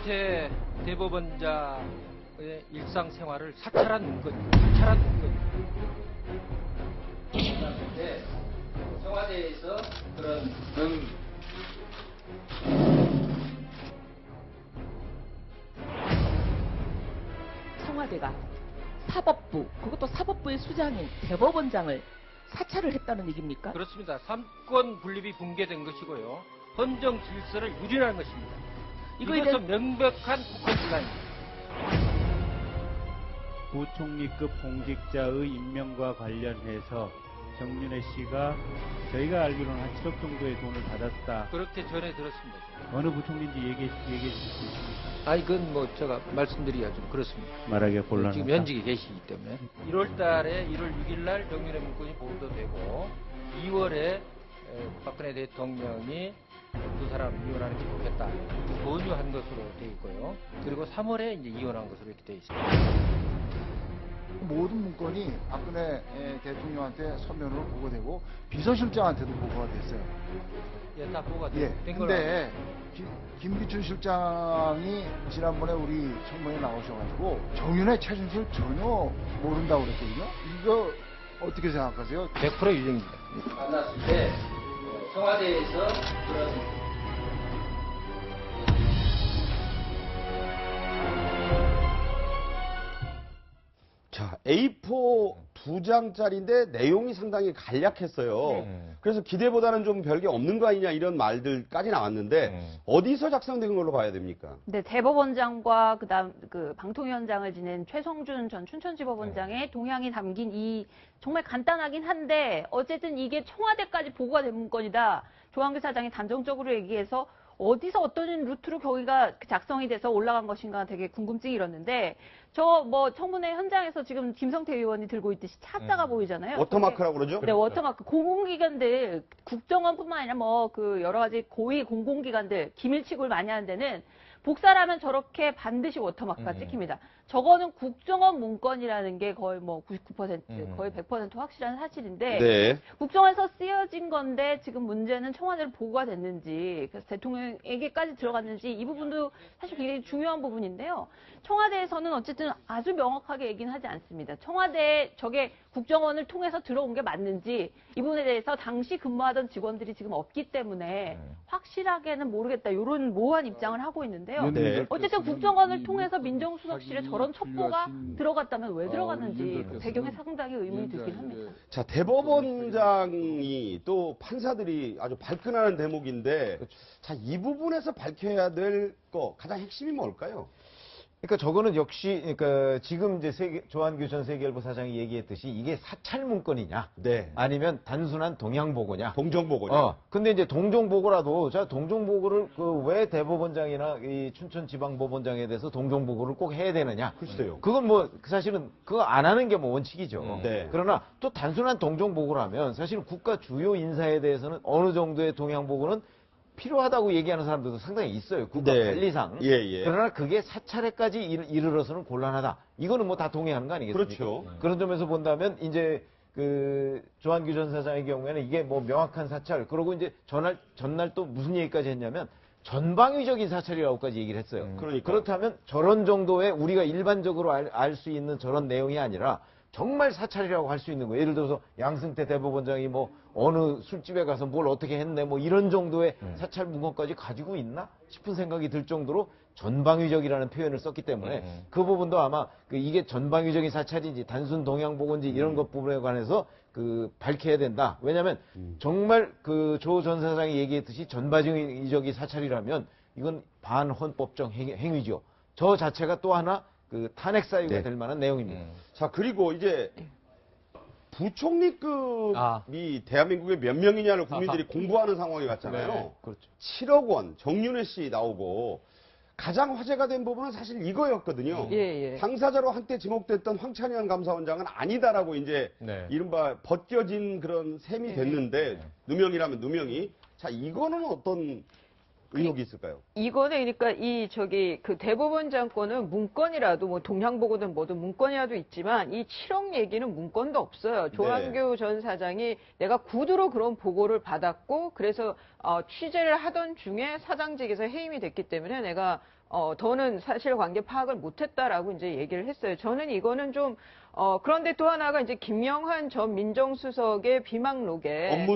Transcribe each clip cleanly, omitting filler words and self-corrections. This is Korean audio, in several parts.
김성태 대법원장의 일상생활을 사찰한 문건입니다. 사찰한 문건입니다. 네, 청와대에서 그런 청와대가 사법부, 그것도 사법부의 수장인 대법원장을 사찰을 했다는 얘기입니까? 그렇습니다. 삼권 분립이 붕괴된 것이고요. 헌정 질서를 유린하는 것입니다. 이것은 명백한 국권분란입니다. 부총리급 공직자의 임명과 관련해서 정윤회 씨가 저희가 알기로는 한 7억 정도의 돈을 받았다. 그렇게 전해 들었습니다. 어느 부총리인지 얘기해 주실 수 있습니까? 이건 뭐 제가 말씀드리기가 좀 그렇습니다. 말하기가 곤란하다. 지금 현직에 계시기 때문에 1월 달에 1월 6일 날 정윤회 문건이 보도되고 2월에 박근혜 대통령이 두 사람 이혼하는 게 좋겠다. 권유한 것으로 되어 있고요. 그리고 3월에 이제 이혼한 것으로 이렇게 되어 있습니다. 모든 문건이 박근혜 대통령한테 서면으로 보고되고 비서실장한테도 보고가 됐어요. 예, 다 보고가 예. 된 거라. 근데 김기춘 실장이 지난번에 우리 청문회에 나오셔가지고 정윤회 최순실 전혀 모른다고 그랬거든요. 이거 어떻게 생각하세요? 100% 유정입니다. 만났을 때 청와대에서 그런 자, A4 2장짜리인데 내용이 상당히 간략했어요. 그래서 기대보다는 좀 별게 없는 거 아니냐 이런 말들까지 나왔는데 어디서 작성된 걸로 봐야 됩니까? 네, 대법원장과 그다음 그 방통위원장을 지낸 최성준 전 춘천지법원장의 동향이 담긴 이 정말 간단하긴 한데 어쨌든 이게 청와대까지 보고가 된 문건이다. 조한규 사장이 단정적으로 얘기해서 어디서 어떤 루트로 거기가 작성이 돼서 올라간 것인가 되게 궁금증이 일었는데 저 뭐 청문회 현장에서 지금 김성태 의원이 들고 있듯이 차자가 보이잖아요. 워터마크라고 그러죠? 네, 워터마크. 공공기관들, 국정원뿐만 아니라 뭐 그 여러 가지 고위 공공기관들, 기밀취급을 많이 하는 데는 복사를 하면 저렇게 반드시 워터마크가 찍힙니다. 저거는 국정원 문건이라는 게 거의 뭐 99%, 거의 100% 확실한 사실인데 네. 국정원에서 쓰여진 건데 지금 문제는 청와대로 보고가 됐는지 그래서 대통령에게까지 들어갔는지 이 부분도 사실 굉장히 중요한 부분인데요. 청와대에서는 어쨌든 아주 명확하게 얘기는 하지 않습니다. 청와대에 저게 국정원을 통해서 들어온 게 맞는지 이 부분에 대해서 당시 근무하던 직원들이 지금 없기 때문에 확실하게는 모르겠다. 이런 모호한 입장을 하고 있는데요. 네. 어쨌든 국정원을 통해서 민정수석실에 저런 첩보가 들어갔다면 왜 들어갔는지 그 배경에 상당히 의문이 들긴 합니다. 자, 대법원장이 또 판사들이 아주 발끈하는 대목인데 자, 이 부분에서 밝혀야 될 거 가장 핵심이 뭘까요? 그러니까 저거는 역시 그러니까 지금 이제 조한규 전 세계일보 사장이 얘기했듯이 이게 사찰 문건이냐, 네. 아니면 단순한 동향 보고냐, 동정 보고냐. 근데 이제 동정 보고라도 자 동정 보고를 그 왜 대법원장이나 이 춘천지방법원장에 대해서 동정 보고를 꼭 해야 되느냐? 글쎄요. 그건 뭐 사실은 그거 안 하는 게 뭐 원칙이죠. 네. 그러나 또 단순한 동정 보고라면 사실은 국가 주요 인사에 대해서는 어느 정도의 동향 보고는 필요하다고 얘기하는 사람들도 상당히 있어요. 국가 네. 관리상. 예. 그러나 그게 사찰에까지 이르러서는 곤란하다. 이거는 뭐 다 동의하는 거 아니겠습니까? 그렇죠. 그런 점에서 본다면 이제 그 조한규 전 사장의 경우에는 이게 뭐 명확한 사찰. 그리고 이제 전날 또 무슨 얘기까지 했냐면 전방위적인 사찰이라고까지 얘기를 했어요. 그러니까. 그렇다면 저런 정도의 우리가 일반적으로 알 수 있는 저런 내용이 아니라 정말 사찰이라고 할 수 있는 거예요. 예를 들어서 양승태 대법원장이 뭐 어느 술집에 가서 뭘 어떻게 했네 뭐 이런 정도의 사찰 문건까지 가지고 있나 싶은 생각이 들 정도로 전방위적이라는 표현을 썼기 때문에 그 부분도 아마 그 이게 전방위적인 사찰인지 단순 동향 보고인지 이런 것 부분에 관해서 그 밝혀야 된다. 왜냐하면 정말 그 조 전 사장이 얘기했듯이 전방위적인 사찰이라면 이건 반헌법적 행위죠. 저 자체가 또 하나 그 탄핵 사유가 될 만한 내용입니다. 자, 그리고 이제 부총리급이 대한민국에 몇 명이냐를 국민들이 공부하는 상황이 왔잖아요. 네, 그렇죠. 7억 원, 정윤회 씨 나오고 가장 화제가 된 부분은 사실 이거였거든요. 예. 당사자로 한때 지목됐던 황찬현 감사원장은 아니다라고 이제 이른바 벗겨진 그런 셈이 됐는데 누명이라면 누명이. 자, 이거는 어떤 의혹이 있을까요? 이거는 그러니까 그 대법원 장권은 문건이라도 뭐 동향보고든 뭐든 문건이라도 있지만 이 7억 얘기는 문건도 없어요. 조한규 전 사장이 내가 구두로 그런 보고를 받았고 그래서 취재를 하던 중에 사장직에서 해임이 됐기 때문에 내가 더는 사실관계 파악을 못했다라고 이제 얘기를 했어요. 저는 이거는 좀 그런데 또 하나가 이제 김영환 전 민정수석의 비망록에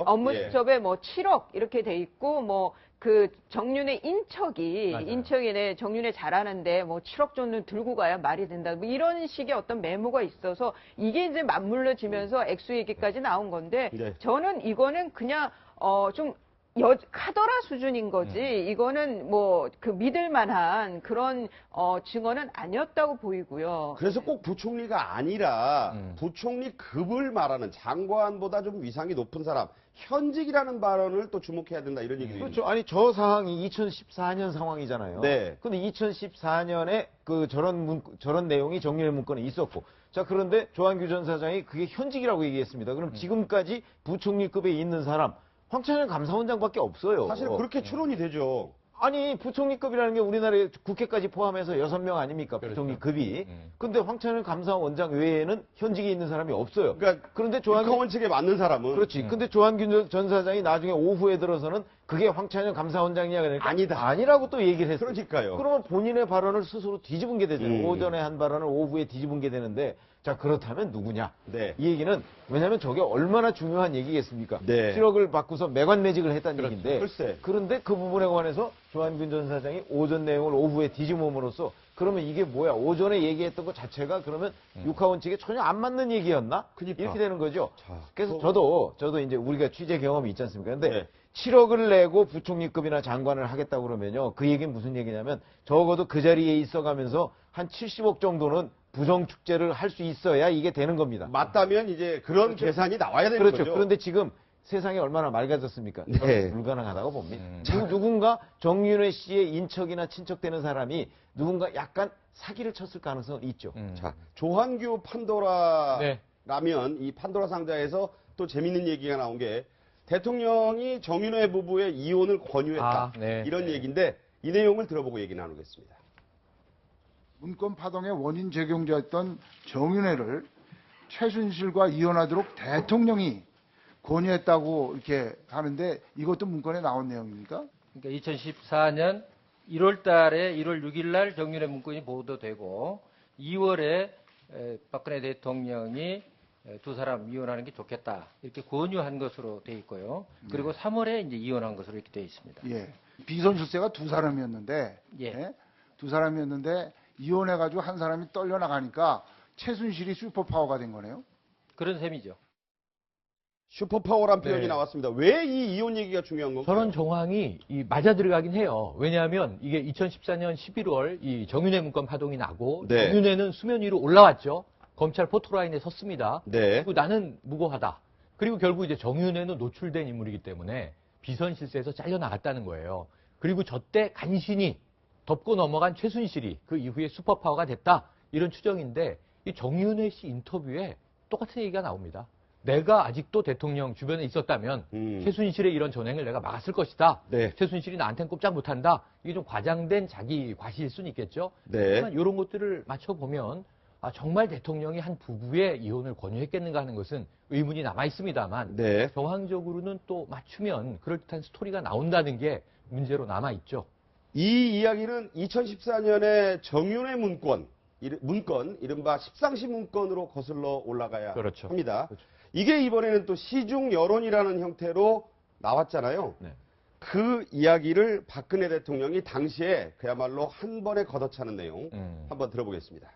업무수첩에 뭐 7억 이렇게 돼 있고 뭐 그 정윤의 인척이 정윤회 잘하는데 뭐 7억 정도 들고 가야 말이 된다. 뭐 이런 식의 어떤 메모가 있어서 이게 이제 맞물려지면서 액수 얘기까지 나온 건데 저는 이거는 그냥 좀 카더라 수준인 거지 이거는 뭐 그 믿을 만한 그런 증언은 아니었다고 보이고요. 그래서 꼭 부총리가 아니라 부총리급을 말하는 장관보다 좀 위상이 높은 사람 현직이라는 발언을 또 주목해야 된다 이런 얘기도 그렇죠. 아니 저 상황이 2014년 상황이잖아요. 네. 근데 2014년에 그 저런 내용이 정윤회 문건에 있었고 자 그런데 조한규 전 사장이 그게 현직이라고 얘기했습니다. 그럼 지금까지 부총리급에 있는 사람 황찬현 감사원장밖에 없어요. 사실 그렇게 추론이 되죠. 아니 부총리급이라는 게 우리나라의 국회까지 포함해서 6명 아닙니까? 부총리급이. 근데 황찬현 감사원장 외에는 현직에 있는 사람이 없어요. 그러니까 그런데 국가원칙에 맞는 사람은 그렇지. 근데 조한균 전 사장이 나중에 오후에 들어서는 그게 황찬현 감사원장이냐 그러니까 아니라고 또 얘기를 했어요. 그러니까요. 그러면 본인의 발언을 스스로 뒤집은 게 되잖아요. 오전에 한 발언을 오후에 뒤집은 게 되는데 자 그렇다면 누구냐? 이 얘기는 왜냐하면 저게 얼마나 중요한 얘기겠습니까? 7억을 받고서 매관매직을 했다는 얘기인데 그런데 그 부분에 관해서 조한균 전 사장이 오전 내용을 오후에 뒤집음으로써 그러면 이게 뭐야? 오전에 얘기했던 것 자체가 그러면 육하원칙에 전혀 안 맞는 얘기였나? 이렇게 되는 거죠. 그래서 저도 이제 우리가 취재 경험이 있지 않습니까? 근데 7억을 내고 부총리급이나 장관을 하겠다고 그러면요. 그 얘기는 무슨 얘기냐면 적어도 그 자리에 있어가면서 한 70억 정도는 부정축제를 할 수 있어야 이게 되는 겁니다. 맞다면 이제 그런 계산이 나와야 되는 거죠. 그런데 지금 세상이 얼마나 맑아졌습니까? 불가능하다고 봅니다. 누군가 정윤회 씨의 인척이나 친척되는 사람이 누군가 약간 사기를 쳤을 가능성은 있죠. 자, 조한규 판도라라면 이 판도라 상자에서 또 재밌는 얘기가 나온 게 대통령이 정윤회 부부의 이혼을 권유했다. 이런 얘기인데 이 내용을 들어보고 얘기 나누겠습니다. 문건 파동의 원인 제공자였던 정윤회를 최순실과 이혼하도록 대통령이 권유했다고 이렇게 하는데 이것도 문건에 나온 내용입니까? 그러니까 2014년 1월 달에 1월 6일 날 정윤회 문건이 보도되고 2월에 박근혜 대통령이 두 사람 이혼하는 게 좋겠다 이렇게 권유한 것으로 돼 있고요. 그리고 3월에 이제 이혼한 것으로 이렇게 돼 있습니다. 비선실세가 두 사람이었는데 두 사람이었는데 이혼해가지고 한 사람이 떨려 나가니까 최순실이 슈퍼파워가 된 거네요. 그런 셈이죠. 슈퍼파워란 표현이 나왔습니다. 왜 이 이혼 얘기가 중요한 건가요? 저런 정황이 맞아 들어가긴 해요. 왜냐하면 이게 2014년 11월 이 정윤회 문건 파동이 나고 정윤회는 수면 위로 올라왔죠. 검찰 포토라인에 섰습니다. 그리고 나는 무고하다. 그리고 결국 이제 정윤회는 노출된 인물이기 때문에 비선실세에서 잘려나갔다는 거예요. 그리고 저때 간신히 덮고 넘어간 최순실이 그 이후에 슈퍼파워가 됐다. 이런 추정인데 이 정윤회 씨 인터뷰에 똑같은 얘기가 나옵니다. 내가 아직도 대통령 주변에 있었다면 최순실의 이런 전횡을 내가 막았을 것이다. 최순실이 나한테는 꼼짝 못한다. 이게 좀 과장된 자기 과시일 수는 있겠죠. 하지만 이런 것들을 맞춰보면 정말 대통령이 한 부부의 이혼을 권유했겠는가 하는 것은 의문이 남아있습니다만 정황적으로는 또 맞추면 그럴듯한 스토리가 나온다는 게 문제로 남아있죠. 이 이야기는 2014년에 정윤회 문건, 이른바 십상시 문건으로 거슬러 올라가야 합니다. 이게 이번에는 또 시중 여론이라는 형태로 나왔잖아요. 그 이야기를 박근혜 대통령이 당시에 그야말로 한 번에 걷어차는 내용 한번 들어보겠습니다.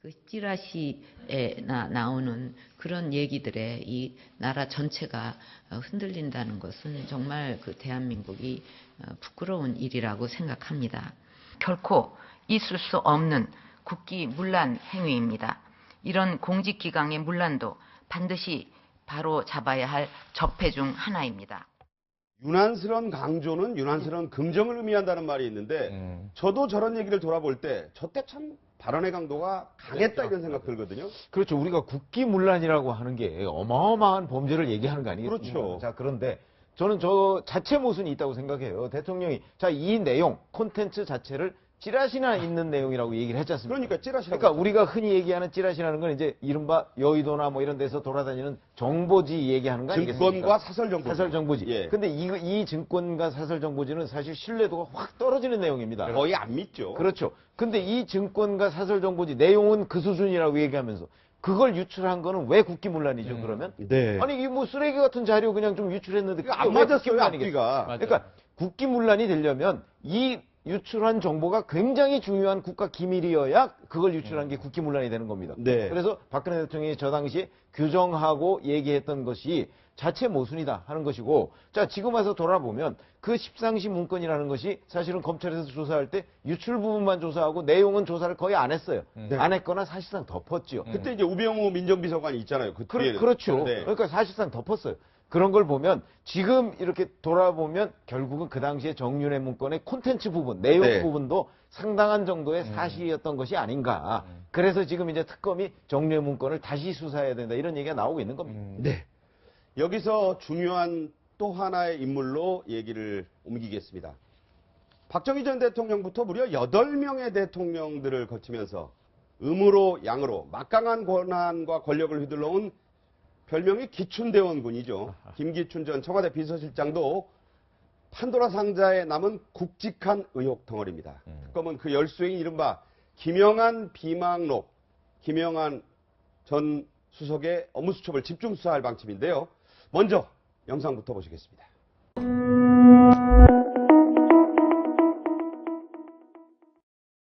그 찌라시에 나오는 그런 얘기들에 이 나라 전체가 흔들린다는 것은 정말 그 대한민국이 부끄러운 일이라고 생각합니다. 결코 있을 수 없는 국기문란 행위입니다. 이런 공직기강의 문란도 반드시 바로 잡아야 할 적폐 중 하나입니다. 유난스러운 강조는 유난스러운 긍정을 의미한다는 말이 있는데 저도 저런 얘기를 돌아볼 때 저때 참 발언의 강도가 강했다 이런 생각 들거든요. 그렇죠. 우리가 국기문란이라고 하는 게 어마어마한 범죄를 얘기하는 거 아니겠습니까? 그렇죠. 자, 그런데 저는 저 자체 모순이 있다고 생각해요. 대통령이 자, 이 내용 콘텐츠 자체를 찌라시나 있는 내용이라고 얘기를 했지 않습니까? 그러니까 찌라시라고. 그러니까 우리가 흔히 얘기하는 찌라시라는 건 이제 이른바 여의도나 뭐 이런 데서 돌아다니는 정보지 얘기하는 거 아니겠습니까? 증권과 사설 정보지. 사설 정보지. 예. 근데 이 증권과 사설 정보지는 사실 신뢰도가 확 떨어지는 내용입니다. 거의 안 믿죠. 그렇죠. 근데 이 증권과 사설 정보지 내용은 그 수준이라고 얘기하면서 그걸 유출한 거는 왜 국기문란이죠, 그러면? 네. 아니, 이게 뭐 쓰레기 같은 자료 그냥 좀 유출했는데 그게 안 왜 맞았어요, 국기문란이겠어요? 앞뒤가. 그러니까 국기문란이 되려면 이 유출한 정보가 굉장히 중요한 국가 기밀이어야 그걸 유출한 게 국기문란이 되는 겁니다. 네. 그래서 박근혜 대통령이 저 당시에 규정하고 얘기했던 것이 자체 모순이다 하는 것이고, 자, 지금 와서 돌아보면 그 십상시 문건이라는 것이 사실은 검찰에서 조사할 때 유출 부분만 조사하고 내용은 조사를 거의 안 했어요. 안 했거나 사실상 덮었죠. 그때 이제 우병우 민정비서관이 있잖아요. 그 뒤에는. 그렇죠. 네. 그러니까 사실상 덮었어요. 그런 걸 보면 지금 이렇게 돌아보면 결국은 그 당시에 정윤회 문건의 콘텐츠 부분, 내용 네. 부분도 상당한 정도의 사실이었던 것이 아닌가. 그래서 지금 이제 특검이 정윤회 문건을 다시 수사해야 된다 이런 얘기가 나오고 있는 겁니다. 네. 여기서 중요한 또 하나의 인물로 얘기를 옮기겠습니다. 박정희 전 대통령부터 무려 8명의 대통령들을 거치면서 음으로 양으로 막강한 권한과 권력을 휘둘러온 별명이 기춘대원군이죠. 김기춘 전 청와대 비서실장도 판도라 상자에 남은 굵직한 의혹 덩어리입니다. 특검은 그 열수행인 이른바 김영한 비망록, 김영한 전 수석의 업무 수첩을 집중 수사할 방침인데요. 먼저 영상부터 보시겠습니다.